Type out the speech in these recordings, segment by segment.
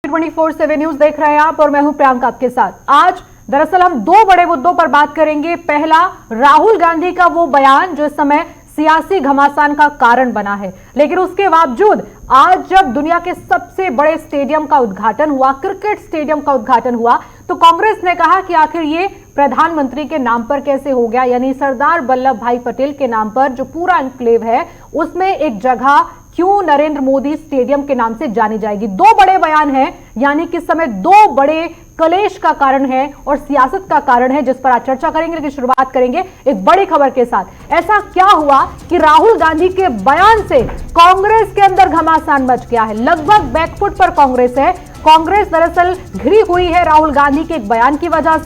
24/7 news देख रहे हैं आप और मैं हूं प्रियंका आपके साथ। आज दरअसल हम दो बड़े मुद्दों पर बात करेंगे। पहला, राहुल गांधी का वो बयान जो इस समय सियासी घमासान का कारण बना है, लेकिन उसके बावजूद आज जब दुनिया के सबसे बड़े स्टेडियम का उद्घाटन हुआ, क्रिकेट स्टेडियम का उद्घाटन हुआ, तो कांग्रेस ने कहा कि आखिर ये प्रधानमंत्री के नाम पर कैसे हो गया, यानी सरदार वल्लभ भाई पटेल के नाम पर जो पूरा एन्क्लेव है उसमें एक जगह क्यों नरेंद्र मोदी स्टेडियम के नाम से जानी जाएगी। दो बड़े बयान हैं, यानी कि इस समय दो बड़े कलेश का कारण है और सियासत का कारण है, जिस पर आज चर्चा करेंगे। लेकिन शुरुआत करेंगे एक बड़ी खबर के साथ। ऐसा क्या हुआ कि राहुल गांधी के बयान से कांग्रेस के अंदर घमासान मच गया है। लगभग बैकफुट पर कांग्रेस है। कांग्रेस दरअसल घिरी हुई है राहुल गांधी के एक बयान की वजह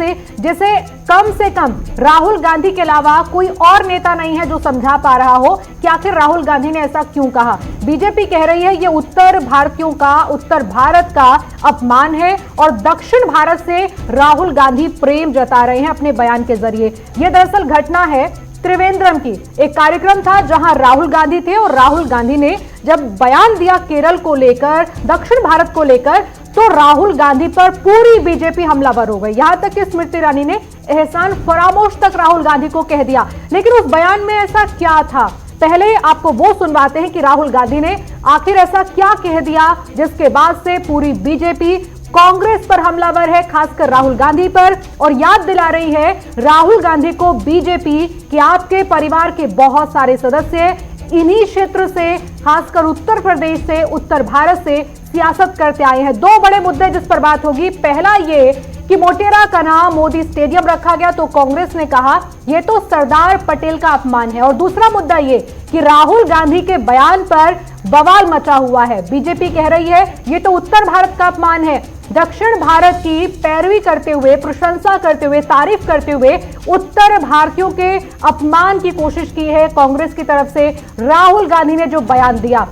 से कम राहुल गांधी के अलावा कोई और नेता नहीं है जो समझा पा रहा हो कि आखिर राहुल गांधी ने ऐसा क्यों कहा। बीजेपी कह रही है ये उत्तर भारतीयों का, उत्तर भारत का अपमान है और दक्षिण भारत से राहुल गांधी प्रेम जता रहे हैं अपने बयान के जरिए। यह दरअसल घटना है त्रिवेंद्रम की। एक कार्यक्रम था जहां राहुल गांधी थे और राहुल गांधी ने जब बयान दिया केरल को लेकर, दक्षिण भारत को लेकर, तो राहुल गांधी पर पूरी बीजेपी हमलावर हो गई। यहां तक कि स्मृति ईरानी ने एहसान फरामोश तक राहुल गांधी को कह दिया। लेकिन उस बयान में ऐसा क्या था, पहले आपको वो सुनवाते हैं कि राहुल गांधी ने आखिर ऐसा क्या कह दिया जिसके बाद से पूरी बीजेपी कांग्रेस पर हमलावर है, खासकर राहुल गांधी पर, और याद दिला रही है राहुल गांधी को बीजेपी कि आपके परिवार के बहुत सारे सदस्य इन्हीं क्षेत्र से, खासकर उत्तर प्रदेश से, उत्तर भारत से सियासत करते आए हैं। दो बड़े मुद्दे जिस पर बात होगी। पहला ये कि मोटेरा का नाम मोदी स्टेडियम रखा गया तो कांग्रेस ने कहा यह तो सरदार पटेल का अपमान है, और दूसरा मुद्दा ये कि राहुल गांधी के बयान पर बवाल मचा हुआ है। बीजेपी कह रही है यह तो उत्तर भारत का अपमान है। दक्षिण भारत की पैरवी करते हुए, प्रशंसा करते हुए, तारीफ करते हुए उत्तर भारतीयों के अपमान की कोशिश की है कांग्रेस की तरफ से राहुल गांधी ने जो बयान दिया।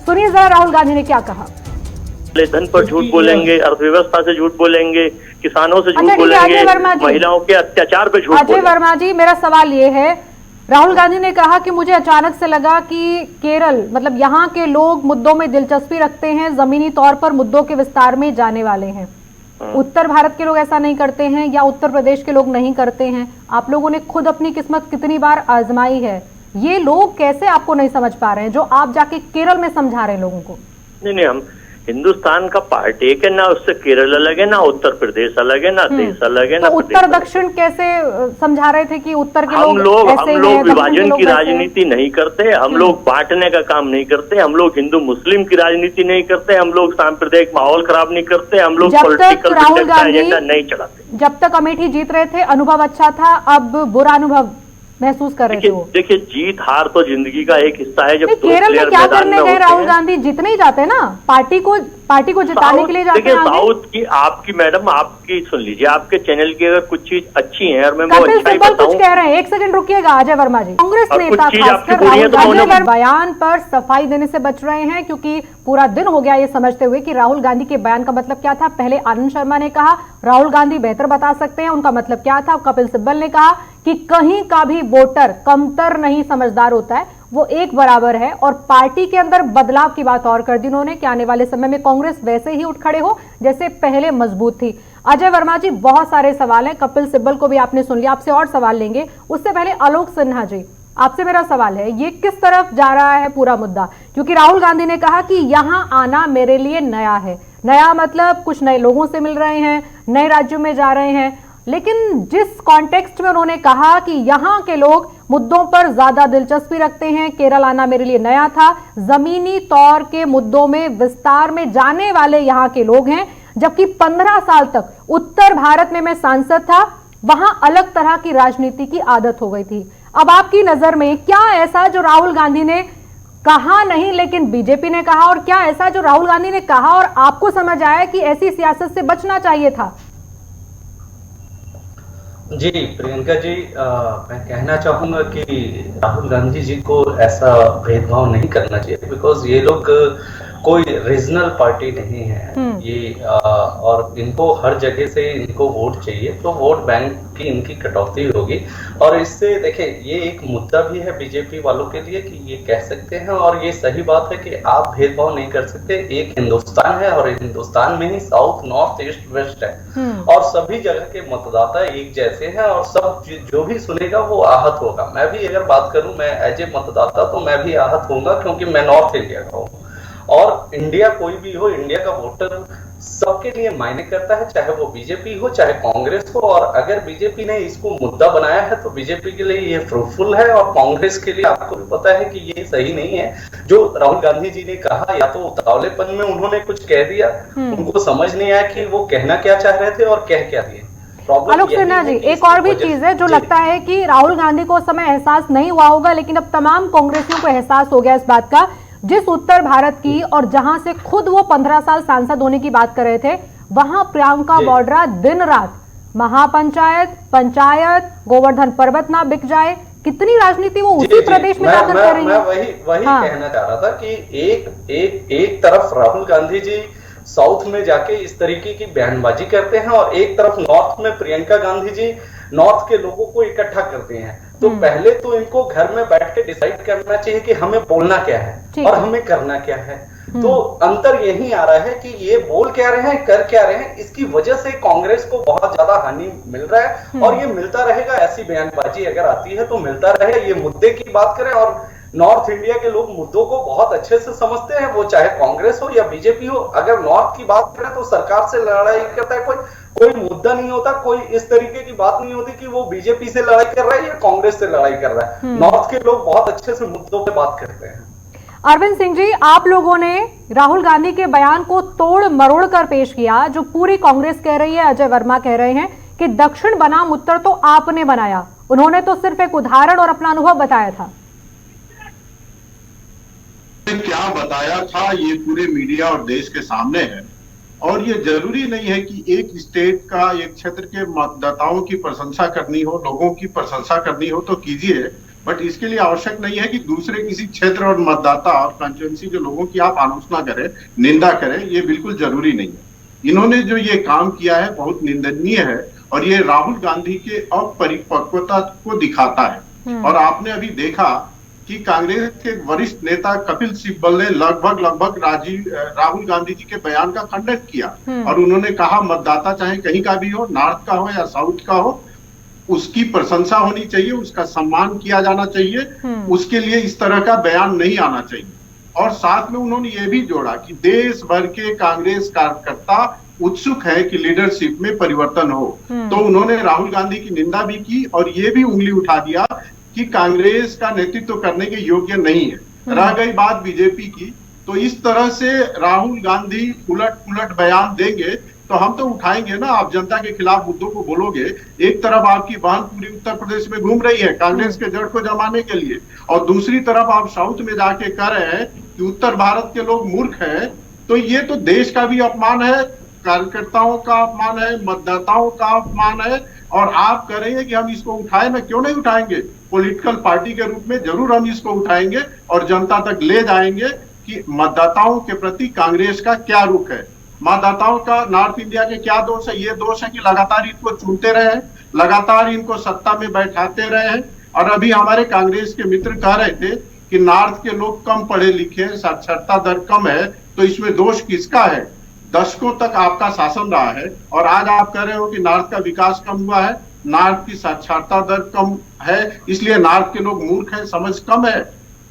सुनिए जरा राहुल गांधी ने क्या कहा। धन पर झूठ बोलेंगे, अर्थव्यवस्था से झूठ बोलेंगे, किसानों से झूठ बोलेंगे, महिलाओं के अत्याचार पे झूठ बोलेंगे। अजय वर्मा जी, मेरा सवाल ये है, राहुल गांधी ने कहा कि मुझे अचानक से लगा कि केरल, मतलब यहाँ के लोग मुद्दों में दिलचस्पी रखते हैं, जमीनी तौर पर मुद्दों के विस्तार में जाने वाले हैं। उत्तर भारत के लोग ऐसा नहीं करते हैं या उत्तर प्रदेश के लोग नहीं करते हैं। आप लोगों ने खुद अपनी किस्मत कितनी बार आजमाई है, ये लोग कैसे आपको नहीं समझ पा रहे हैं जो आप जाके केरल में समझा रहे हैं लोगों को। नहीं, हम हिंदुस्तान का पार्ट एक है ना, उससे केरल अलग है ना, उत्तर प्रदेश अलग है ना, देश अलग है ना। तो उत्तर दक्षिण कैसे समझा रहे थे कि उत्तर के हम लोग विभाजन की राजनीति नहीं करते, हम लोग बांटने का काम नहीं करते, हम लोग हिंदू मुस्लिम की राजनीति नहीं करते, हम लोग सांप्रदायिक माहौल खराब नहीं करते, हम लोग पॉलिटिकल एजेंडा नहीं चलाते। जब तक अमेठी जीत रहे थे अनुभव अच्छा था, अब बुरा अनुभव महसूस कर रहे थे। देखिए, जीत हार तो जिंदगी का एक हिस्सा है। जब केरल में क्या करने गए राहुल गांधी, जीतने ही जाते ना, पार्टी को जिताने के लिए जाते हैं। देखिए, साउथ की आपकी मैडम, आपकी सुन लीजिए, आपके चैनल की अगर कुछ चीज अच्छी है और मैं वो अच्छा ही बताऊं। कुछ कह रहे हैं, एक सेकंड रुकिएगा अजय वर्मा जी। कांग्रेस नेता खासकर राहुल गांधी बयान पर सफाई देने से बच रहे हैं, क्योंकि पूरा दिन हो गया ये समझते हुए कि राहुल गांधी के बयान का मतलब क्या था। पहले आनंद शर्मा ने कहा राहुल गांधी बेहतर बता सकते हैं उनका मतलब क्या था। कपिल सिब्बल ने कहा कि कहीं का भी वोटर कमतर नहीं समझदार होता है, वो एक बराबर है, और पार्टी के अंदर बदलाव की बात और कर दी उन्होंने कि आने वाले समय में कांग्रेस वैसे ही उठ खड़े हो जैसे पहले मजबूत थी। अजय वर्मा जी, बहुत सारे सवाल हैं, कपिल सिब्बल को भी आपने सुन लिया, आपसे और सवाल लेंगे। उससे पहले आलोक सिन्हा जी, आपसे मेरा सवाल है, ये किस तरफ जा रहा है पूरा मुद्दा, क्योंकि राहुल गांधी ने कहा कि यहां आना मेरे लिए नया है। नया मतलब कुछ नए लोगों से मिल रहे हैं, नए राज्यों में जा रहे हैं, लेकिन जिस कॉन्टेक्स्ट में उन्होंने कहा कि यहाँ के लोग मुद्दों पर ज्यादा दिलचस्पी रखते हैं, केरल आना मेरे लिए नया था, जमीनी तौर के मुद्दों में विस्तार में जाने वाले यहाँ के लोग हैं, जबकि 15 साल तक उत्तर भारत में मैं सांसद था, वहां अलग तरह की राजनीति की आदत हो गई थी। अब आपकी नजर में क्या ऐसा जो राहुल गांधी ने कहा नहीं लेकिन बीजेपी ने कहा, और क्या ऐसा जो राहुल गांधी ने कहा और आपको समझ आया कि ऐसी सियासत से बचना चाहिए था? जी प्रियंका जी, मैं कहना चाहूंगा कि राहुल गांधी जी को ऐसा भेदभाव नहीं करना चाहिए, बिकॉज ये लोग कोई रीजनल पार्टी नहीं है ये, और इनको हर जगह से इनको वोट चाहिए, तो वोट बैंक की इनकी कटौती होगी। और इससे देखिए ये एक मुद्दा भी है बीजेपी वालों के लिए कि ये कह सकते हैं, और ये सही बात है कि आप भेदभाव नहीं कर सकते। एक हिंदुस्तान है और हिंदुस्तान में ही साउथ, नॉर्थ, ईस्ट, वेस्ट है, और सभी जगह के मतदाता एक जैसे हैं, और सब जो भी सुनेगा वो आहत होगा। मैं भी अगर बात करूं, मैं एज ए मतदाता तो मैं भी आहत होऊंगा, क्योंकि मैं नॉर्थ इंडिया का हूँ। और इंडिया कोई भी हो, इंडिया का वोटर सबके लिए मायने करता है, चाहे वो बीजेपी हो चाहे कांग्रेस हो। और अगर बीजेपी ने इसको मुद्दा बनाया है तो बीजेपी के लिए ये फ्रूटफुल है, और कांग्रेस के लिए आपको भी पता है कि ये सही नहीं है। जो राहुल गांधी जी ने कहा, या तो उतावलेपन में उन्होंने कुछ कह दिया, उनको समझ नहीं आया कि वो कहना क्या चाह रहे थे और कह क्या दिए। आलोक सिन्हा जी, एक और भी चीज है जो लगता है कि राहुल गांधी को उस समय एहसास नहीं हुआ होगा, लेकिन अब तमाम कांग्रेसियों को एहसास हो गया इस बात का, जिस उत्तर भारत की और जहां से खुद वो 15 साल सांसद होने की बात कर रहे थे, वहां प्रियंका वाड्रा दिन रात महापंचायत, पंचायत, गोवर्धन पर्वत ना बिक जाए, कितनी राजनीति वो उसी प्रदेश में जाकर कर रही है। मैं वही कहना चाह रहा था कि एक तरफ राहुल गांधी जी साउथ में जाके इस तरीके की बयानबाजी करते हैं, और एक तरफ नॉर्थ में प्रियंका गांधी जी नॉर्थ के लोगों को इकट्ठा करते हैं। तो पहले तो इनको घर में बैठ के डिसाइड करना चाहिए कि हमें बोलना क्या है और हमें करना क्या है। तो अंतर यही आ रहा है कि ये बोल क्या रहे हैं, कर क्या रहे हैं, इसकी वजह से कांग्रेस को बहुत ज्यादा हानि मिल रहा है, और ये मिलता रहेगा। ऐसी बयानबाजी अगर आती है तो मिलता रहेगा। ये मुद्दे की बात करें, और नॉर्थ इंडिया के लोग मुद्दों को बहुत अच्छे से समझते हैं, वो चाहे कांग्रेस हो या बीजेपी हो। अगर नॉर्थ की बात करें तो सरकार से लड़ाई करता है, कोई मुद्दा नहीं होता, कोई इस तरीके की बात नहीं होती कि वो बीजेपी से लड़ाई कर रहा है या कांग्रेस से लड़ाई कर रहा है। नॉर्थ के लोग बहुत अच्छे से मुद्दों पे बात करते हैं। अरविंद सिंह जी, आप लोगों ने राहुल गांधी के बयान को तोड़ मरोड़ कर पेश किया। जो पूरी कांग्रेस कह रही है, अजय वर्मा कह रहे हैं कि दक्षिण बनाम उत्तर तो आपने बनाया, उन्होंने तो सिर्फ एक उदाहरण और अपना अनुभव बताया था। क्या बताया था ये पूरे मीडिया और देश के सामने है, और ये जरूरी नहीं है कि एक स्टेट का, एक क्षेत्र के मतदाताओं की प्रशंसा करनी हो, लोगों की प्रशंसा करनी हो तो कीजिए, बट इसके लिए आवश्यक नहीं है कि दूसरे किसी क्षेत्र और मतदाता और कॉन्स्टिट्यूएंसी के लोगों की आप आलोचना करें, निंदा करें। ये बिल्कुल जरूरी नहीं है। इन्होंने जो ये काम किया है बहुत निंदनीय है, और ये राहुल गांधी के अपरिपक्वता को दिखाता है। और आपने अभी देखा कि कांग्रेस के वरिष्ठ नेता कपिल सिब्बल ने लगभग राहुल गांधी जी के बयान का खंडन किया, और उन्होंने कहा मतदाता चाहे कहीं का भी हो, नॉर्थ का हो या साउथ का हो, उसकी प्रशंसा होनी चाहिए, उसका सम्मान किया जाना चाहिए, उसके लिए इस तरह का बयान नहीं आना चाहिए। और साथ में उन्होंने ये भी जोड़ा कि देश भर के कांग्रेस कार्यकर्ता उत्सुक है कि लीडरशिप में परिवर्तन हो। तो उन्होंने राहुल गांधी की निंदा भी की, और ये भी उंगली उठा दिया कि कांग्रेस का नेतृत्व करने के योग्य नहीं है। रह गई बात बीजेपी की, तो इस तरह से राहुल गांधी उलट पुलट बयान देंगे तो हम तो उठाएंगे ना। आप जनता के खिलाफ मुद्दों को बोलोगे, एक तरफ आपकी बहन पूरी उत्तर प्रदेश में घूम रही है कांग्रेस के जड़ को जमाने के लिए, और दूसरी तरफ आप साउथ में जाके कह रहे हैं कि उत्तर भारत के लोग मूर्ख हैं। तो ये तो देश का भी अपमान है, कार्यकर्ताओं का अपमान है, मतदाताओं का अपमान है, और आप कह रहे हैं कि हम इसको उठाएं। मैं क्यों नहीं उठाएंगे? पॉलिटिकल पार्टी के रूप में जरूर हम इसको उठाएंगे और जनता तक ले जाएंगे कि मतदाताओं के प्रति कांग्रेस का क्या रुख है, मतदाताओं का नॉर्थ इंडिया के क्या दोष है। ये दोष है कि लगातार इनको चुनते रहे हैं, लगातार इनको सत्ता में बैठाते रहे हैं। और अभी हमारे कांग्रेस के मित्र कह रहे थे कि नॉर्थ के लोग कम पढ़े लिखे, साक्षरता दर कम है, तो इसमें दोष किसका है? दशकों तक आपका शासन रहा है, और आज आप कह रहे हो कि नॉर्थ का विकास कम हुआ है, नॉर्थ की साक्षरता दर कम है, इसलिए नॉर्थ के लोग मूर्ख हैं, समझ कम है।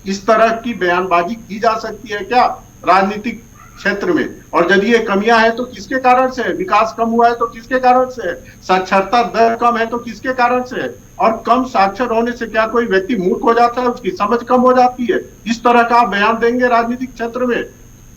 इस तरह की बयानबाजी की जा सकती है क्या राजनीतिक क्षेत्र में? और यदि ये कमियां हैं तो किसके कारण से है? विकास कम हुआ है तो किसके कारण से है? साक्षरता दर कम है तो किसके कारण से है? और कम साक्षर होने से क्या कोई व्यक्ति मूर्ख हो जाता है? उसकी समझ कम हो जाती है? इस तरह का बयान देंगे राजनीतिक क्षेत्र में?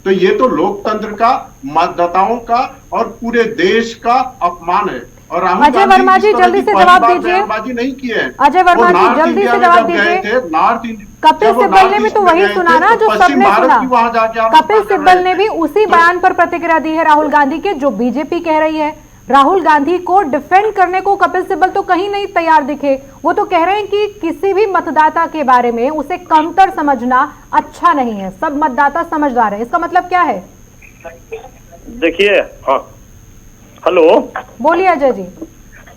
तो ये तो लोकतंत्र का, मतदाताओं का और पूरे देश का अपमान है। और अजय वर्मा जी जल्दी से जवाब दीजिए। नहीं किए हैं अजय वर्मा जी जल्दी से जवाब दीजिए। नॉर्थ कपिल सिब्बल ने भी तो वही सुना ना जो सबने सुना। कपिल सिब्बल ने भी उसी बयान पर प्रतिक्रिया दी है राहुल गांधी के, जो बीजेपी कह रही है। राहुल गांधी को डिफेंड करने को कपिल सिब्बल तो कहीं नहीं तैयार दिखे। वो तो कह रहे हैं कि किसी भी मतदाता के बारे में उसे कमतर समझना अच्छा नहीं है, सब मतदाता समझदार है। इसका मतलब क्या है? देखिए, हाँ, हेलो, बोलिए अजय जी।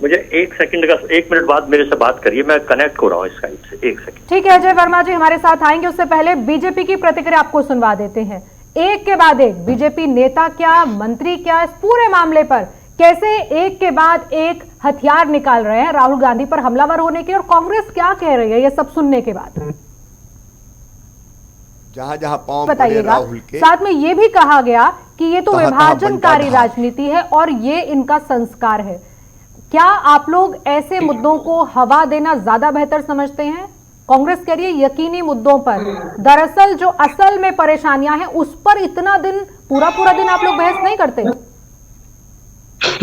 मुझे 1 मिनट बाद मेरे से बात करिए, मैं कनेक्ट हो रहा हूँ स्काइप से। 1 सेकंड। ठीक है, अजय वर्मा जी हमारे साथ आएंगे, उससे पहले बीजेपी की प्रतिक्रिया आपको सुनवा देते हैं। एक के बाद एक बीजेपी नेता क्या, मंत्री क्या, इस पूरे मामले पर कैसे एक के बाद एक हथियार निकाल रहे हैं राहुल गांधी पर हमलावर होने के, और कांग्रेस क्या कह रही है ये सब सुनने के बाद जहां जहां पांव बताइएगा। राहुल के साथ में ये भी कहा गया कि ये तो विभाजनकारी राजनीति है और ये इनका संस्कार है। क्या आप लोग ऐसे मुद्दों को हवा देना ज्यादा बेहतर समझते हैं? कांग्रेस कह रही है यकीनी मुद्दों पर, दरअसल जो असल में परेशानियां हैं उस पर इतना दिन, पूरा दिन आप लोग बहस नहीं करते।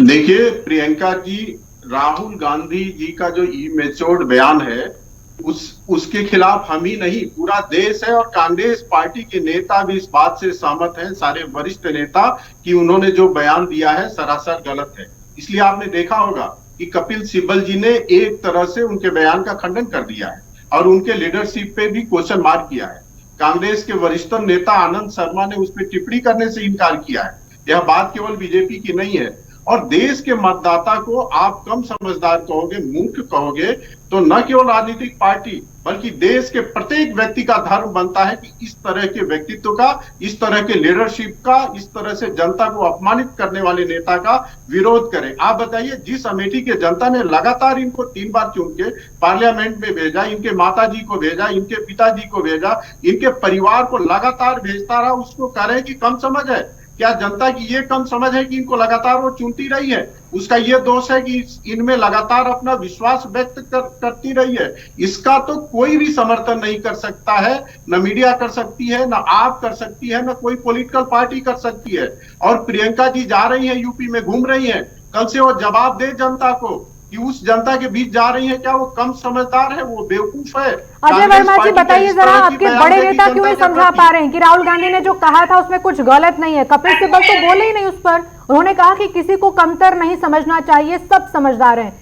देखिए प्रियंका जी, राहुल गांधी जी का जो इमेच्योर्ड बयान है उसके खिलाफ हम ही नहीं, पूरा देश है, और कांग्रेस पार्टी के नेता भी इस बात से सहमत हैं, सारे वरिष्ठ नेता, कि उन्होंने जो बयान दिया है सरासर गलत है। इसलिए आपने देखा होगा कि कपिल सिब्बल जी ने एक तरह से उनके बयान का खंडन कर दिया है और उनके लीडरशिप पे भी क्वेश्चन मार्क किया है। कांग्रेस के वरिष्ठतम नेता आनंद शर्मा ने उस पर टिप्पणी करने से इनकार किया है। यह बात केवल बीजेपी की नहीं है, और देश के मतदाता को आप कम समझदार कहोगे, मूर्ख कहोगे, तो न केवल राजनीतिक पार्टी बल्कि देश के प्रत्येक व्यक्ति का धर्म बनता है कि इस तरह के व्यक्तित्व का, इस तरह के लीडरशिप का, इस तरह से जनता को अपमानित करने वाले नेता का विरोध करे। आप बताइए, जिस अमेठी के जनता ने लगातार इनको 3 बार चुन के पार्लियामेंट में भेजा, इनके माताजी को भेजा, इनके पिताजी को भेजा, इनके परिवार को लगातार भेजता रहा, उसको कह रहे हैं कि कम समझ है। क्या जनता की ये कम समझ है कि इनको लगातार वो चुनती रही है? उसका ये दोष है कि इनमें लगातार अपना विश्वास व्यक्त करती रही है। इसका तो कोई भी समर्थन नहीं कर सकता है, न मीडिया कर सकती है, न आप कर सकती है, न कोई पॉलिटिकल पार्टी कर सकती है। और प्रियंका जी जा रही हैं, यूपी में घूम रही हैं, कल से वो जवाब दे जनता को कि उस जनता के बीच जा रही है, क्या वो कम समझदार है, वो बेवकूफ है? अजय वर्मा जी बताइए जरा, आपके बड़े नेता क्यों नहीं समझा पा रहे हैं कि राहुल गांधी ने जो कहा था उसमें कुछ गलत नहीं है? कपिल सिब्बल तो बोले ही नहीं उस पर, उन्होंने कहा कि किसी को कमतर नहीं समझना चाहिए, सब समझदार हैं।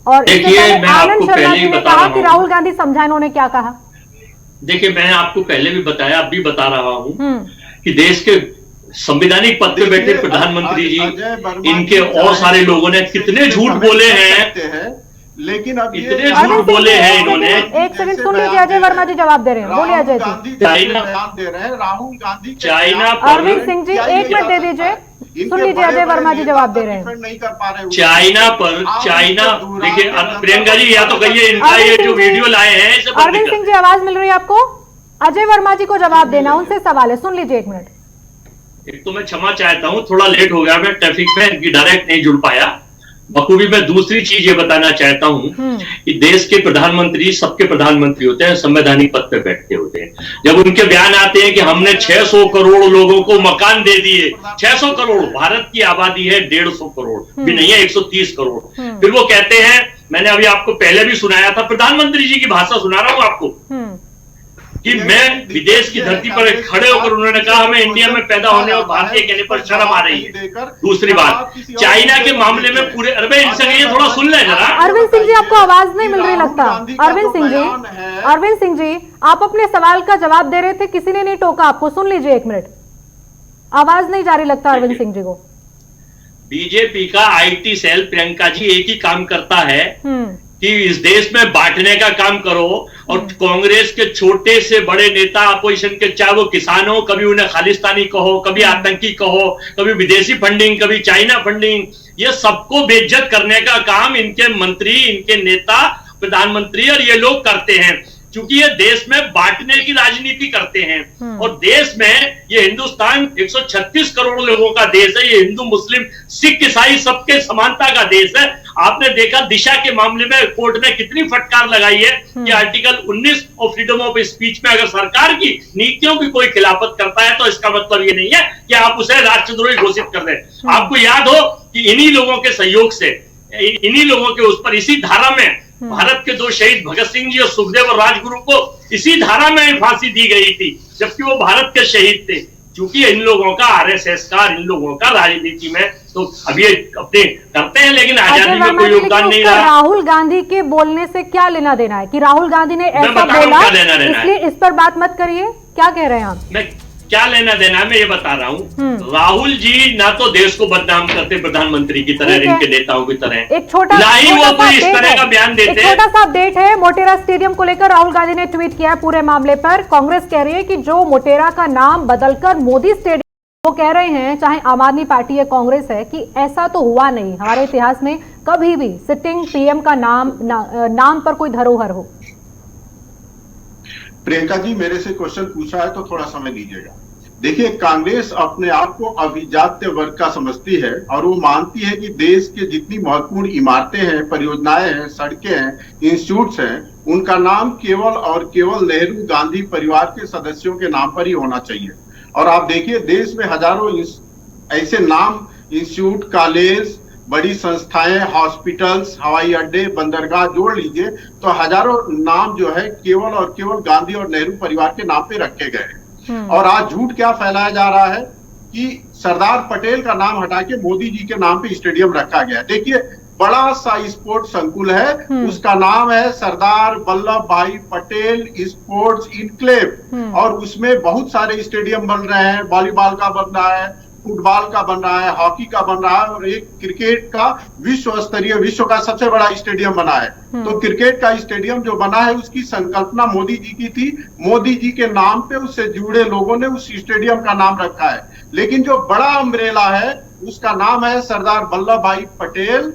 और आनंद शर्मा जी ने कहा कि राहुल गांधी समझा, इन्होंने क्या कहा? देखिए, मैंने आपको पहले भी बताया, अब भी बता रहा हूं कि देश के संवैधानिक पद पे बैठे प्रधानमंत्री जी, इनके और सारे लोगों ने कितने झूठ बोले हैं, लेकिन अब इतने झूठ बोले हैं इन्होंने। एक सेकंड सुन लीजिए, अजय वर्मा जी जवाब दे रहे हैं, बोलिए अजय जी। चाइना दे रहे हैं, राहुल गांधी, चाइना, अरविंद सिंह जी 1 मिनट दे दीजिए, सुन लीजिए, अजय वर्मा जी जवाब दे रहे हैं। नहीं कर पा रहे चाइना पर, चाइना, देखिए प्रियंका जी, या तो कहिए इनका ये जो वीडियो लाए हैं। अरविंद सिंह जी आवाज मिल रही है आपको? अजय वर्मा जी को जवाब देना, उनसे सवाल है, सुन लीजिए 1 मिनट। एक तो मैं क्षमा चाहता हूं, थोड़ा लेट हो गया, मैं ट्रैफिक में डायरेक्ट नहीं जुड़ पाया। बखूबी मैं दूसरी चीज ये बताना चाहता हूं कि देश के प्रधानमंत्री सबके प्रधानमंत्री होते हैं, संवैधानिक पद पे बैठते होते हैं। जब उनके बयान आते हैं कि हमने 600 करोड़ लोगों को मकान दे दिए, 600 करोड़, भारत की आबादी है 150 करोड़ भी नहीं है, 130 करोड़। फिर वो कहते हैं, मैंने अभी आपको पहले भी सुनाया था, प्रधानमंत्री जी की भाषा सुना रहा हूं आपको, कि मैं विदेश की धरती पर खड़े होकर उन्होंने कहा हमें इंडिया में पैदा होने और भारतीय कहने पर शर्म आ रही है। दूसरी बात, चाइना के मामले में पूरे, अरविंद इनसे ये थोड़ा सुन ले जरा। अरविंद सिंह जी आपको आवाज नहीं मिल रही लगता। अरविंद सिंह जी आप अपने सवाल का जवाब दे रहे थे, किसी ने नहीं टोका आपको, सुन लीजिए 1 मिनट, आवाज नहीं जा रही लगता अरविंद सिंह जी को। बीजेपी का आईटी सेल, प्रियंका जी, एक ही काम करता है कि इस देश में बांटने का काम करो, और कांग्रेस के छोटे से बड़े नेता अपोजिशन के, चाहे वो किसान हो, कभी उन्हें खालिस्तानी कहो, कभी आतंकी कहो, कभी विदेशी फंडिंग, कभी चाइना फंडिंग, ये सबको बेइज्जत करने का काम इनके मंत्री, इनके नेता, प्रधानमंत्री और ये लोग करते हैं। क्योंकि ये देश में बांटने की राजनीति करते हैं, और देश में ये हिंदुस्तान 136 करोड़ लोगों का देश है, ये हिंदू मुस्लिम सिख ईसाई सबके समानता का देश है। आपने देखा दिशा के मामले में कोर्ट ने कितनी फटकार लगाई है कि आर्टिकल 19 और फ्रीडम ऑफ स्पीच में अगर सरकार की नीतियों की कोई खिलाफत करता है तो इसका मतलब ये नहीं है कि आप उसे राष्ट्रद्रोही घोषित कर दें। आपको याद हो कि इन्हीं लोगों के सहयोग से, इन्हीं लोगों के उस पर, इसी धारा में भारत के 2 शहीद भगत सिंह जी और सुखदेव और राजगुरु को इसी धारा में फांसी दी गई थी, जबकि वो भारत के शहीद थे। क्योंकि इन लोगों का आरएसएस का, इन लोगों का राजनीति में तो अभी अपने करते हैं, लेकिन आजादी में कोई योगदान नहीं रहा। राहुल गांधी के बोलने से क्या लेना देना है कि राहुल गांधी ने ऐसा बोला इसलिए इस पर बात मत करिए? क्या कह रहे हैं आप? मैं क्या लेना देना है मैं ये बता रहा हूँ। राहुल जी ना तो देश को बदनाम करते प्रधानमंत्री की तरह, इनके नेताओं की तरह, एक छोटा ना ही वो कोई इस तरह का बयान देते। छोटा सा अपडेट है, मोटेरा स्टेडियम को लेकर राहुल गांधी ने ट्वीट किया है पूरे मामले पर। कांग्रेस कह रही है कि जो मोटेरा का नाम बदलकर मोदी स्टेडियम, वो कह रहे हैं चाहे आम आदमी पार्टी या कांग्रेस है, कि ऐसा तो हुआ नहीं हमारे इतिहास में कभी भी सिटिंग पीएम का नाम पर कोई धरोहर हो। प्रियंका जी मेरे से क्वेश्चन पूछा है तो थोड़ा समय दीजिएगा। देखिए, कांग्रेस अपने आप को अभिजात्य वर्ग का समझती है और वो मानती है कि देश के जितनी महत्वपूर्ण इमारतें हैं, परियोजनाएं हैं, सड़कें हैं, इंस्टीट्यूट्स हैं, उनका नाम केवल और केवल नेहरू गांधी परिवार के सदस्यों के नाम पर ही होना चाहिए। और आप देखिए, देश में हजारों ऐसे नाम, इंस्टीट्यूट, कॉलेज, बड़ी संस्थाएं, हॉस्पिटल्स, हवाई अड्डे, बंदरगाह जोड़ लीजिए तो हजारों नाम जो है केवल और केवल गांधी और नेहरू परिवार के नाम पे रखे गए हैं। और आज झूठ क्या फैलाया जा रहा है कि सरदार पटेल का नाम हटा के मोदी जी के नाम पे स्टेडियम रखा गया। देखिए, बड़ा सा स्पोर्ट्स संकुल है, उसका नाम है सरदार वल्लभ भाई पटेल स्पोर्ट्स इनक्लेव, और उसमें बहुत सारे स्टेडियम बन रहे हैं। वॉलीबॉल का बन रहा है, फुटबॉल का बन रहा है, हॉकी का बन रहा है, और एक क्रिकेट का विश्व स्तरीय, विश्व का सबसे बड़ा स्टेडियम बना है। तो क्रिकेट का स्टेडियम जो बना है उसकी संकल्पना मोदी जी की थी। मोदी जी के नाम पे उससे जुड़े लोगों ने उस स्टेडियम का नाम रखा है। लेकिन जो बड़ा अम्ब्रेला है उसका नाम है सरदार वल्लभ भाई पटेल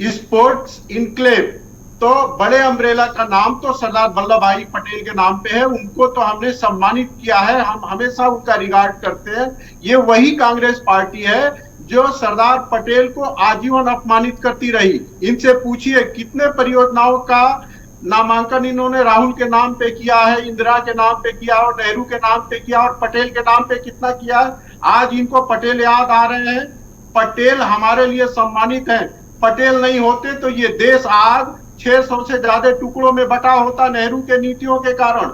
स्पोर्ट्स इनक्लेव। तो बड़े अम्ब्रेला का नाम तो सरदार वल्लभ भाई पटेल के नाम पे है, उनको तो हमने सम्मानित किया है, हम हमेशा उनका रिगार्ड करते हैं। ये वही कांग्रेस पार्टी है जो सरदार पटेल को आजीवन अपमानित करती रही। इनसे पूछिए कितने परियोजनाओं का नामांकन इन्होंने राहुल के नाम पे किया है, इंदिरा के नाम पे किया और नेहरू के नाम पे किया और पटेल के नाम पे कितना किया है। आज इनको पटेल याद आ रहे हैं। पटेल हमारे लिए सम्मानित है। पटेल नहीं होते तो ये देश आज 600 से ज्यादा टुकड़ों में बटा होता नेहरू के नीतियों के कारण।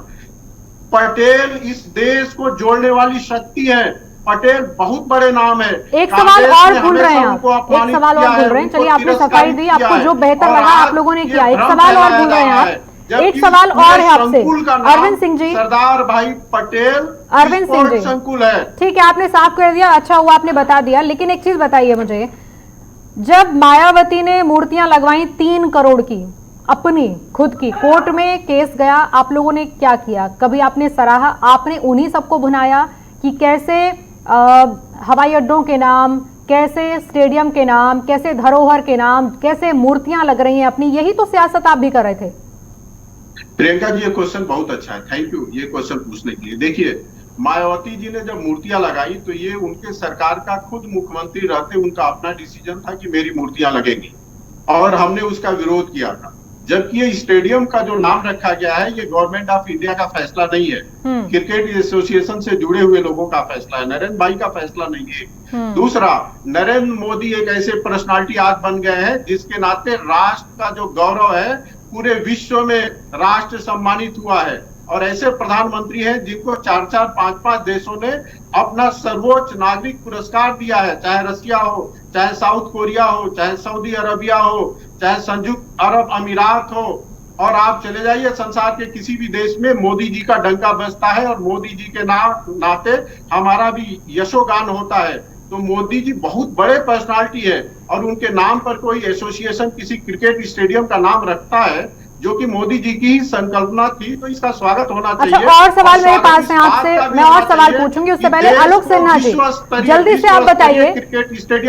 पटेल इस देश को जोड़ने वाली शक्ति है। पटेल बहुत बड़े नाम है। एक सवाल और भूल रहे हैं आप, एक सवाल और भूल रहे हैं। चलिए, आपने सफाई दी, आपको जो बेहतर लगा आप लोगों ने किया। एक सवाल और भूल रहे हैं आप, एक सवाल और है आपसे। अरविंद सिंह जी, सरदार भाई पटेल अरविंद सिंह जी संकुल है। ठीक है, आपने साफ कर दिया, अच्छा हुआ आपने बता दिया। लेकिन एक चीज बताइए मुझे, जब मायावती ने मूर्तियां लगवाई 3 करोड़ की अपनी खुद की, कोर्ट में केस गया, आप लोगों ने क्या किया? कभी आपने सराहा? आपने उन्हीं सबको भुनाया कि कैसे हवाई अड्डों के नाम, कैसे स्टेडियम के नाम, कैसे धरोहर के नाम, कैसे मूर्तियां लग रही हैं अपनी? यही तो सियासत आप भी कर रहे थे। प्रियंका जी, ये क्वेश्चन बहुत अच्छा है, थैंक यू ये क्वेश्चन पूछने के लिए। देखिए, मायावती जी ने जब मूर्तियां लगाई तो ये उनके सरकार का, खुद मुख्यमंत्री रहते उनका अपना डिसीजन था कि मेरी मूर्तियां लगेंगी, और हमने उसका विरोध किया था। जबकि ये स्टेडियम का जो नाम रखा गया है ये गवर्नमेंट ऑफ इंडिया का फैसला नहीं है, क्रिकेट एसोसिएशन से जुड़े हुए लोगों का फैसला है, नरेंद्र भाई का फैसला नहीं है। दूसरा, नरेंद्र मोदी एक ऐसे पर्सनालिटी आज बन गए हैं जिसके नाते राष्ट्र का जो गौरव है पूरे विश्व में राष्ट्र सम्मानित हुआ है, और ऐसे प्रधानमंत्री हैं जिनको 4-4, 5-5 देशों ने अपना सर्वोच्च नागरिक पुरस्कार दिया है, चाहे रसिया हो, चाहे साउथ कोरिया हो, चाहे सऊदी अरबिया हो, चाहे संयुक्त अरब अमीरात हो, और आप चले जाइए संसार के किसी भी देश में मोदी जी का डंका बजता है और मोदी जी के नाते हमारा भी यशोगान होता है। तो मोदी जी बहुत बड़े पर्सनालिटी है, और उनके नाम पर कोई एसोसिएशन किसी क्रिकेट स्टेडियम का नाम रखता है जो कि मोदी जी की ही संकल्पना थी, तो इसका स्वागत होना चाहिए। अच्छा, और सवाल मेरे पास है आपसे, मैं और सवाल पूछूंगी, उससे पहले आलोक सिन्हा जी जल्दी से आप बताइए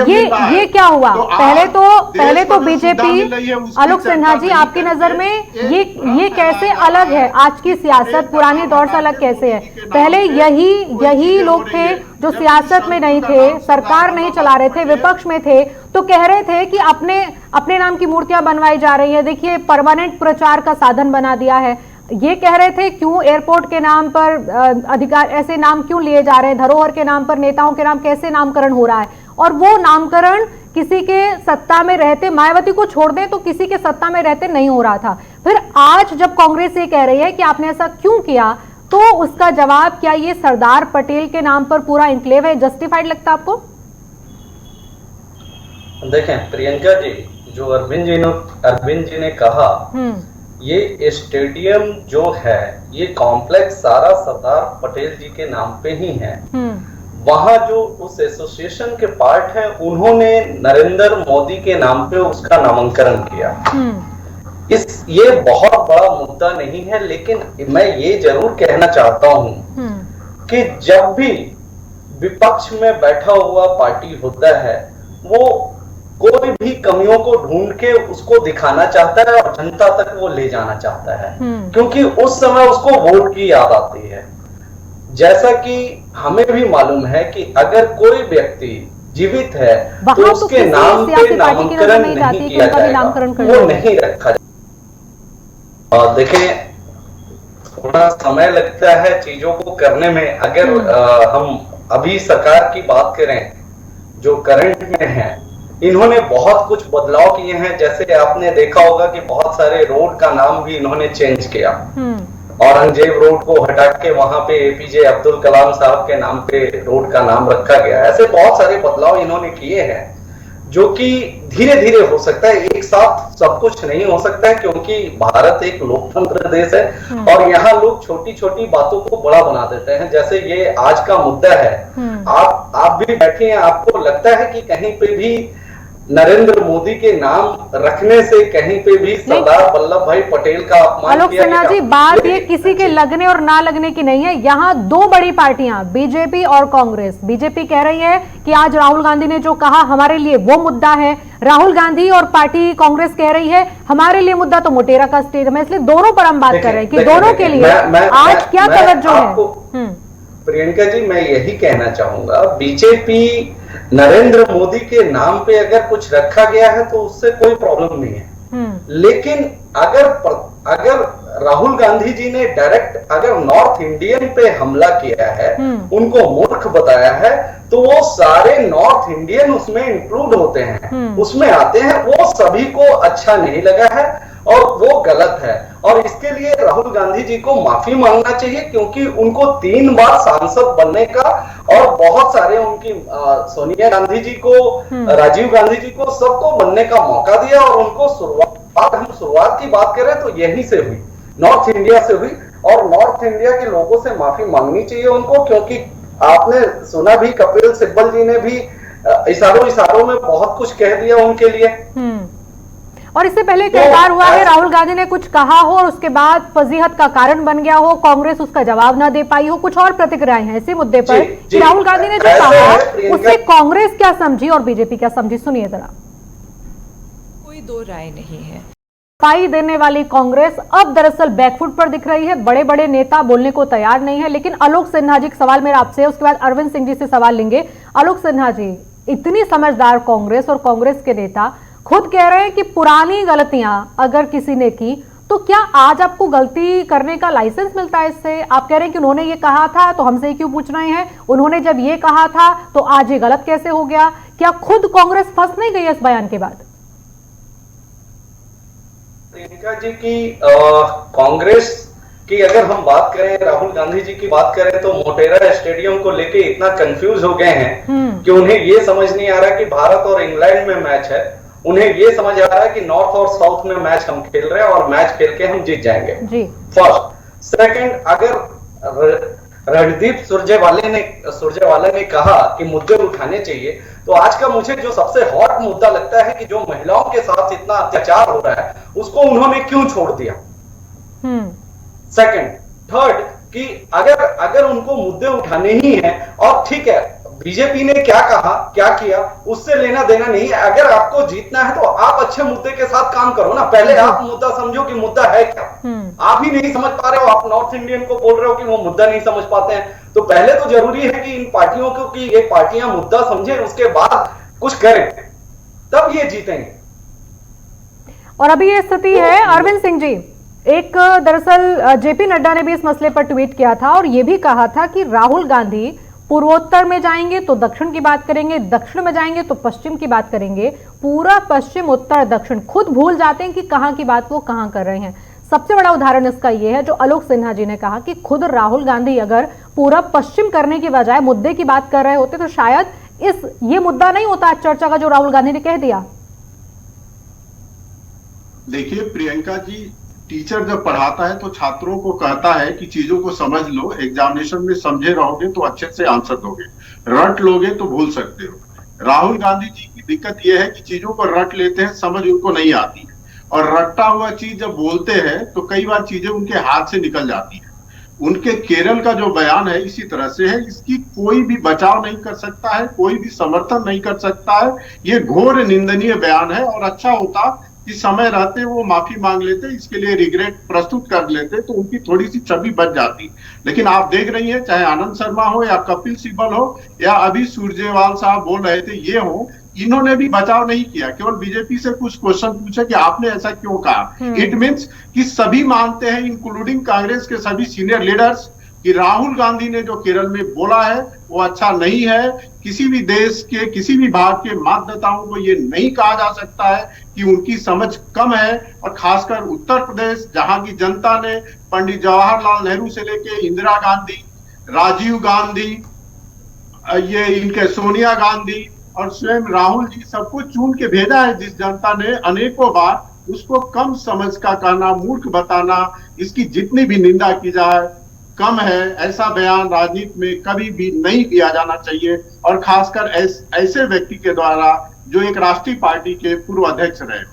ये क्या हुआ? पहले तो बीजेपी, आलोक सिन्हा जी आपकी नजर में ये कैसे अलग है? आज की सियासत पुराने दौर से अलग कैसे है? पहले यही लोग थे जो सियासत में नहीं थे, सरकार नहीं चला रहे थे, विपक्ष में थे, तो कह रहे थे कि अपने नाम की मूर्तियां बनवाई जा रही है, देखिए परमानेंट प्रचार का साधन बना दिया है। ये कह रहे थे क्यों एयरपोर्ट के नाम पर अधिकार, ऐसे नाम क्यों लिए जा रहे हैं, धरोहर के नाम पर नेताओं के नाम कैसे नामकरण हो रहा है, और वो नामकरण किसी के सत्ता में रहते, मायावती को छोड़ दें तो किसी के सत्ता में रहते नहीं हो रहा था। फिर आज जब कांग्रेस ये कह रही है कि आपने ऐसा क्यों किया, तो उसका जवाब, क्या ये सरदार पटेल के नाम पर पूरा इंक्लेव है, जस्टिफाइड लगता आपको? देखें प्रियंका जी, जो अरविंद जी ने कहा, ये स्टेडियम जो है, ये कॉम्प्लेक्स सारा सरदार पटेल जी के नाम पे ही है। वहां जो उस एसोसिएशन के पार्ट है, उन्होंने नरेंद्र मोदी के नाम पे उसका नामांकन किया। ये बहुत बड़ा मुद्दा नहीं है, लेकिन मैं ये जरूर कहना चाहता हूं कि जब भी विपक्ष में बैठा हुआ पार्टी होता है, वो कोई भी कमियों को ढूंढ के उसको दिखाना चाहता है और जनता तक वो ले जाना चाहता है, क्योंकि उस समय उसको वोट की याद आती है। जैसा कि हमें भी मालूम है कि अगर कोई व्यक्ति जीवित है तो उसके नाम पे नामांकन नहीं किया जाएगा, वो नहीं रखा जाएगा। और देखें, थोड़ा समय लगता है चीजों को करने में। अगर हम अभी सरकार की बात करें जो करंट में है, इन्होंने बहुत कुछ बदलाव किए हैं। जैसे आपने देखा होगा कि बहुत सारे रोड का नाम भी इन्होंने चेंज किया। औरंगजेब रोड को हटा के वहां पे एपीजे अब्दुल कलाम साहब के नाम पे रोड का नाम रखा गया। ऐसे बहुत सारे बदलाव इन्होंने किए हैं, जो कि धीरे धीरे हो सकता है, एक साथ सब कुछ नहीं हो सकता है, क्योंकि भारत एक लोकतंत्र देश है और यहाँ लोग छोटी छोटी बातों को बड़ा बना देते हैं। जैसे ये आज का मुद्दा है, आप भी बैठे हैं, आपको लगता है कि कहीं पे भी नरेंद्र मोदी के नाम रखने से कहीं पे भी सरदार वल्लभ भाई पटेल का अपमान आलोक किया सिन्हा जी, बात ये किसी के लगने और ना लगने की नहीं है। यहाँ दो बड़ी पार्टियां, बीजेपी और कांग्रेस। बीजेपी कह रही है कि आज राहुल गांधी ने जो कहा हमारे लिए वो मुद्दा है। राहुल गांधी और पार्टी कांग्रेस कह रही है हमारे लिए मुद्दा तो मोटेरा का स्टेडियम है। इसलिए दोनों पर हम बात कर रहे हैं कि दोनों के लिए आज क्या तवज्जो है। प्रियंका जी, मैं यही कहना चाहूंगा, बीजेपी नरेंद्र मोदी के नाम पे अगर कुछ रखा गया है तो उससे कोई प्रॉब्लम नहीं है। लेकिन अगर राहुल गांधी जी ने डायरेक्ट अगर नॉर्थ इंडियन पे हमला किया है, उनको मूर्ख बताया है, तो वो सारे नॉर्थ इंडियन उसमें इंक्लूड होते हैं, उसमें आते हैं। वो सभी को अच्छा नहीं लगा है और वो गलत है, और इसके लिए राहुल गांधी जी को माफी मांगना चाहिए, क्योंकि उनको 3 बार सांसद बनने का और बहुत सारे उनकी सोनिया गांधी जी को, राजीव गांधी जी को, सबको बनने का मौका दिया। और उनको शुरुआत की बात करें तो यहीं से हुई, नॉर्थ इंडिया से हुई, और नॉर्थ इंडिया के लोगों से माफी मांगनी चाहिए उनको, क्योंकि आपने सुना भी कपिल सिब्बल जी ने भी इशारों में बहुत कुछ कह दिया उनके लिए। और इससे पहले कई बार हुआ है राहुल गांधी ने कुछ कहा हो और उसके बाद फजीहत का कारण बन गया हो, कांग्रेस उसका जवाब ना दे पाई हो। कुछ और प्रतिक्रियाएं हैं इसी मुद्दे पर कि राहुल गांधी ने जो कहा उससे कांग्रेस क्या समझी और बीजेपी क्या समझी। सुनिए जरा। कोई दो राय नहीं है। सफाई देने वाली कांग्रेस अब दरअसल बैकफुट पर दिख रही है। बड़े बड़े नेता बोलने को तैयार नहीं है। लेकिन आलोक सिन्हा जी, सवाल मेरा आपसे, उसके बाद अरविंद सिंह जी से सवाल लेंगे। आलोक सिन्हा जी, इतनी समझदार कांग्रेस और कांग्रेस के नेता खुद कह रहे हैं कि पुरानी गलतियां अगर किसी ने की तो क्या आज आपको गलती करने का लाइसेंस मिलता है इससे? आप कह रहे हैं कि उन्होंने ये कहा था तो हमसे क्यों पूछ रहे हैं, उन्होंने जब ये कहा था तो आज ये गलत कैसे हो गया? क्या खुद कांग्रेस फंस नहीं गई इस बयान के बाद? प्रियंका जी की कांग्रेस की अगर हम बात करें, राहुल गांधी जी की बात करें, तो मोटेरा स्टेडियम को लेके इतना कंफ्यूज हो गए हैं कि उन्हें ये समझ नहीं आ रहा कि भारत और इंग्लैंड में मैच है। उन्हें ये समझ आ रहा है कि नॉर्थ और साउथ में मैच हम खेल रहे हैं और मैच खेल के हम जीत जाएंगे। फर्स्ट। सेकंड, अगर रणदीप सुरजेवाला ने कहा कि मुद्दे उठाने चाहिए, तो आज का मुझे जो सबसे हॉट मुद्दा लगता है कि जो महिलाओं के साथ इतना अत्याचार हो रहा है उसको उन्होंने क्यों छोड़ दिया। सेकंड। थर्ड, कि अगर उनको मुद्दे उठाने ही हैं, और ठीक है बीजेपी ने क्या कहा क्या किया उससे लेना देना नहीं है। अगर आपको जीतना है तो आप अच्छे मुद्दे के साथ काम करो ना। पहले आप मुद्दा समझो कि मुद्दा है क्या। आप ही नहीं समझ पा रहे हो, आप नॉर्थ इंडियन को बोल रहे हो कि वो मुद्दा नहीं समझ पाते हैं। तो पहले तो जरूरी है कि इन पार्टियों को कि ये पार्टियां मुद्दा समझें, उसके बाद कुछ करें, तब ये जीतेंगे। और अभी ये स्थिति है। अरविंद सिंह जी, एक दरअसल जेपी नड्डा ने भी इस मसले पर ट्वीट किया था और ये भी कहा था कि राहुल गांधी पूर्वोत्तर में जाएंगे तो दक्षिण की बात करेंगे, दक्षिण में जाएंगे तो पश्चिम की बात करेंगे, पूरा पश्चिम उत्तर दक्षिण खुद भूल जाते हैं कि कहां की बात वो कहां कर रहे हैं। सबसे बड़ा उदाहरण इसका यह है जो आलोक सिन्हा जी ने कहा कि खुद राहुल गांधी अगर पूरा पश्चिम करने की बजाय मुद्दे की बात कर रहे होते तो शायद ये मुद्दा नहीं होता चर्चा का जो राहुल गांधी ने कह दिया। देखिए प्रियंका जी, टीचर जब पढ़ाता है तो छात्रों को कहता है कि चीजों को समझ लो, एग्जामिनेशन में समझे रहोगे तो अच्छे से आंसर दोगे, रट लोगे तो भूल सकते हो। राहुल गांधी जी की दिक्कत यह है कि चीजों को रट लेते हैं, समझ उनको नहीं आती है, और रट्टा हुआ चीज जब बोलते हैं तो कई बार चीजें उनके हाथ से निकल जाती है। उनके केरल का जो बयान है इसी तरह से है, इसकी कोई भी बचाव नहीं कर सकता है, कोई भी समर्थन नहीं कर सकता है। ये घोर निंदनीय बयान है, और अच्छा होता कि समय रहते वो माफी मांग लेते, इसके लिए रिग्रेट प्रस्तुत कर लेते तो उनकी थोड़ी सी छवि बच जाती। लेकिन आप देख रही हैं, चाहे आनंद शर्मा हो या कपिल सिब्बल हो या अभी सुरजेवाल साहब बोल रहे थे ये हो, इन्होंने भी बचाव नहीं किया, केवल बीजेपी से कुछ क्वेश्चन पूछे कि आपने ऐसा क्यों कहा। इट मीन्स कि सभी मानते हैं, इंक्लूडिंग कांग्रेस के सभी सीनियर लीडर्स, कि राहुल गांधी ने जो केरल में बोला है वो अच्छा नहीं है। किसी भी देश के किसी भी भाग के मतदाताओं को ये नहीं कहा जा सकता है कि उनकी समझ कम है, और खासकर उत्तर प्रदेश जहां की जनता ने पंडित जवाहरलाल नेहरू से लेके इंदिरा गांधी, राजीव गांधी, ये इनके सोनिया गांधी और स्वयं राहुल जी सबको चुन के भेजा है, जिस जनता ने अनेकों बार उसको कम समझ का कहना, मूर्ख बताना, इसकी जितनी भी निंदा की जाए कम है। ऐसा बयान राजनीति में कभी भी नहीं दिया जाना चाहिए, और खासकर ऐसे व्यक्ति के द्वारा जो एक राष्ट्रीय पार्टी के पूर्व अध्यक्ष रहे।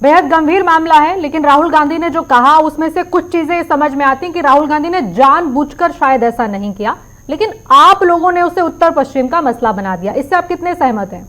बेहद गंभीर मामला है, लेकिन राहुल गांधी ने जो कहा उसमें से कुछ चीजें समझ में आती हैं कि राहुल गांधी ने जानबूझकर शायद ऐसा नहीं किया, लेकिन आप लोगों ने उसे उत्तर पश्चिम का मसला बना दिया। इससे आप कितने सहमत हैं?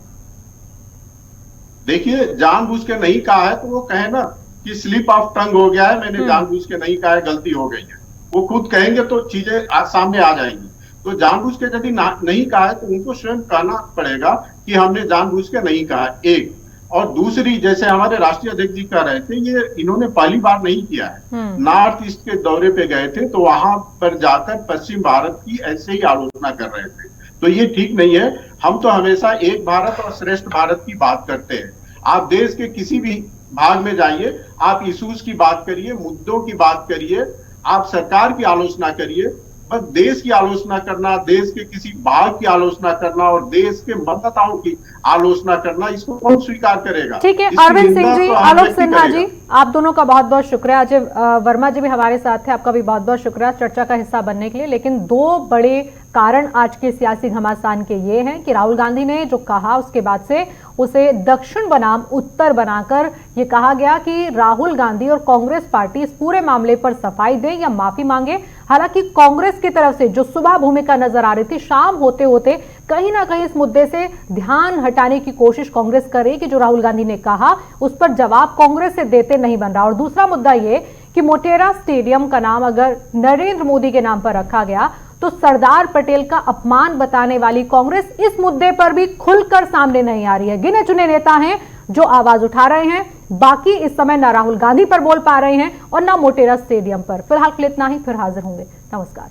देखिए, जानबूझ के नहीं कहा है तो वो कहे ना कि स्लिप ऑफ टंग हो गया है, मैंने जानबूझ के नहीं कहा है, गलती हो गई है, वो खुद कहेंगे तो चीजें सामने आ जाएंगी। तो जानबूझ के यदि नहीं कहा है तो उनको स्वयं कहना पड़ेगा कि हमने जानबूझ के नहीं कहा, एक। और दूसरी, जैसे हमारे राष्ट्रीय अध्यक्ष जी कह रहे थे, ये इन्होंने पहली बार नहीं किया है। नॉर्थ ईस्ट के दौरे पे गए थे तो वहां पर जाकर पश्चिम भारत की ऐसे ही आलोचना कर रहे थे, तो ये ठीक नहीं है। हम तो हमेशा एक भारत और श्रेष्ठ भारत की बात करते हैं। आप देश के किसी भी भाग में जाइए, आप इश्यूज की बात करिए, मुद्दों की बात करिए, आप सरकार की आलोचना करिए, बस देश की आलोचना करना, देश के किसी भाग की आलोचना करना और देश के मतदाताओं की आलोचना करना, इसको कौन स्वीकार करेगा? ठीक है, अरविंद सिंह जी, आलोक सिन्हा जी, आप दोनों का बहुत बहुत शुक्रिया। अजय वर्मा जी भी हमारे साथ थे, आपका भी बहुत बहुत शुक्रिया चर्चा का हिस्सा बनने के लिए। लेकिन दो बड़े कारण आज के सियासी घमासान के ये हैं कि राहुल गांधी ने जो कहा उसके बाद से उसे दक्षिण बनाम उत्तर बनाकर ये कहा गया कि राहुल गांधी और कांग्रेस पार्टी इस पूरे मामले पर सफाई दे या माफी मांगे। हालांकि कांग्रेस की तरफ से जो सुबह भूमिका नजर आ रही थी, शाम होते होते कहीं ना कहीं इस मुद्दे से ध्यान हटाने की कोशिश कांग्रेस करे कि जो राहुल गांधी ने कहा उस पर जवाब कांग्रेस से देते नहीं बन रहा। और दूसरा मुद्दा ये कि मोटेरा स्टेडियम का नाम अगर नरेंद्र मोदी के नाम पर रखा गया तो सरदार पटेल का अपमान बताने वाली कांग्रेस इस मुद्दे पर भी खुलकर सामने नहीं आ रही है। गिने चुने नेता हैं जो आवाज उठा रहे हैं, बाकी इस समय ना राहुल गांधी पर बोल पा रहे हैं और ना मोटेरा स्टेडियम पर। फिलहाल के लिए इतना ही, फिर हाजिर होंगे। नमस्कार।